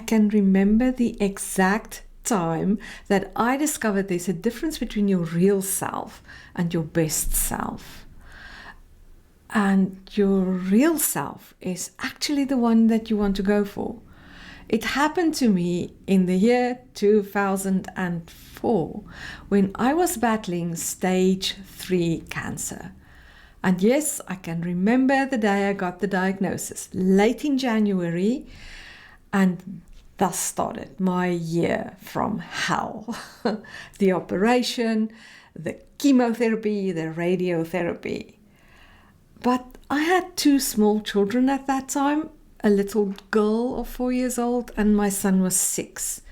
can remember the exact time that I discovered there's a difference between your real self and your best self. And your real self is actually the one that you want to go for. It happened to me in the year 2004 when I was battling stage 3 cancer. And yes, I can remember the day I got the diagnosis, late in January, and thus started my year from hell. The operation, the chemotherapy, the radiotherapy. But I had 2 small children at that time, a little girl of 4 years old, and my son was 6.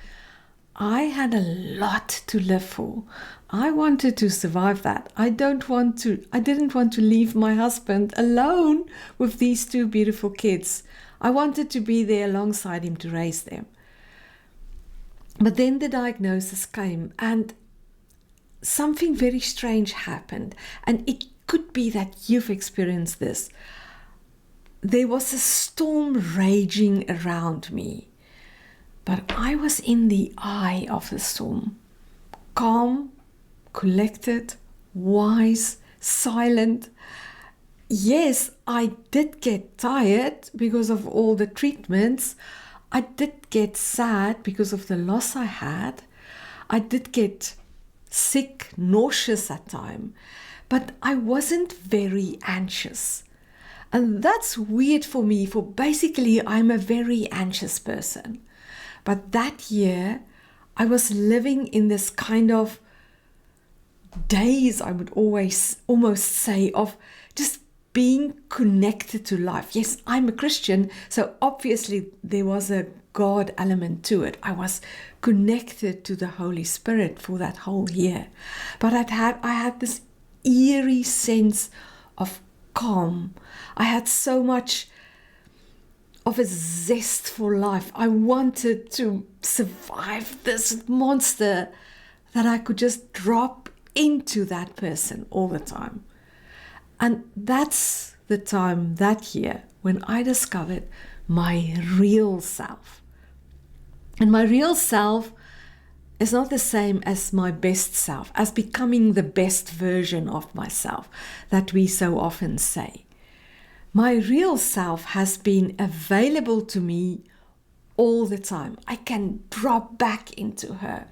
I had a lot to live for. I wanted to survive that. I didn't want to leave my husband alone with these 2 beautiful kids. I wanted to be there alongside him to raise them. But then the diagnosis came and something very strange happened. And it could be that you've experienced this. There was a storm raging around me, but I was in the eye of the storm, calm, collected, wise, silent. Yes, I did get tired because of all the treatments. I did get sad because of the loss I had. I did get sick, nauseous at times, but I wasn't very anxious. And that's weird for me, for basically I'm a very anxious person. But that year, I was living in this kind of daze, I would almost say, of just being connected to life. Yes, I'm a Christian, so obviously there was a God element to it. I was connected to the Holy Spirit for that whole year. But I had this eerie sense of calm. I had so much of a zest for life. I wanted to survive this monster that I could just drop into that person all the time. And that's the time that year when I discovered my real self. And my real self is not the same as my best self, as becoming the best version of myself that we so often say. My real self has been available to me all the time. I can drop back into her.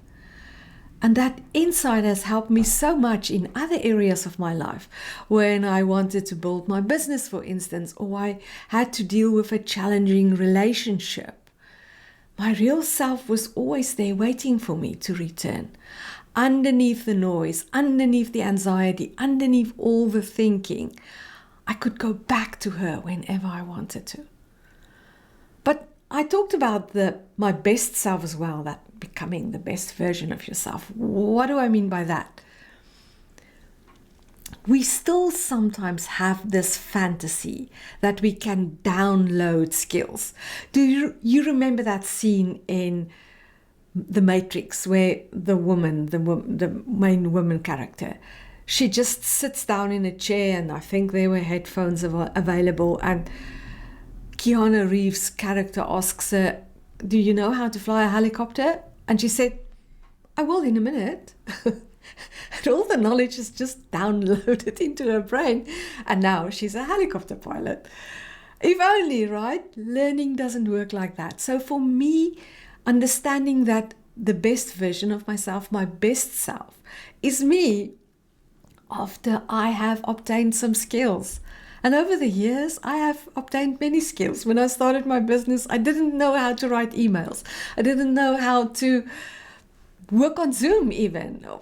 And that insight has helped me so much in other areas of my life. When I wanted to build my business, for instance, or I had to deal with a challenging relationship. My real self was always there waiting for me to return. Underneath the noise, underneath the anxiety, underneath all the thinking, I could go back to her whenever I wanted to. But I talked about my best self as well, that becoming the best version of yourself. What do I mean by that? We still sometimes have this fantasy that we can download skills. Do you remember that scene in The Matrix where the main woman character, she just sits down in a chair, and I think there were headphones available, and Keanu Reeves' character asks her, "Do you know how to fly a helicopter?" And she said, "I will in a minute." And all the knowledge is just downloaded into her brain. And now she's a helicopter pilot. If only, right? Learning doesn't work like that. So for me, understanding that the best version of myself, my best self, is me after I have obtained some skills. And over the years, I have obtained many skills. When I started my business, I didn't know how to write emails. I didn't know how to work on Zoom even, or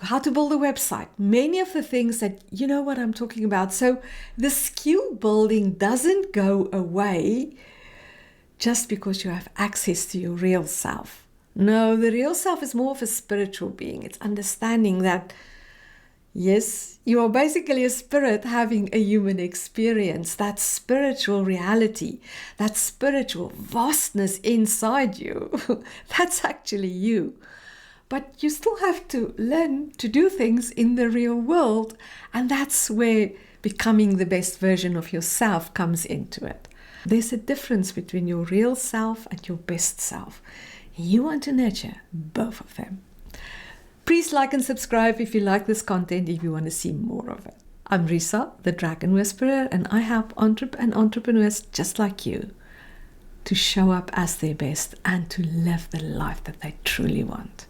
how to build a website. Many of the things that, you know what I'm talking about. So the skill building doesn't go away just because you have access to your real self. No, the real self is more of a spiritual being. It's understanding that, yes, you are basically a spirit having a human experience. That spiritual reality, that spiritual vastness inside you, that's actually you. But you still have to learn to do things in the real world. And that's where becoming the best version of yourself comes into it. There's a difference between your real self and your best self. You want to nurture both of them. Please like and subscribe if you like this content, if you want to see more of it. I'm Risa, the Dragon Whisperer, and I help entrepreneurs just like you to show up as their best and to live the life that they truly want.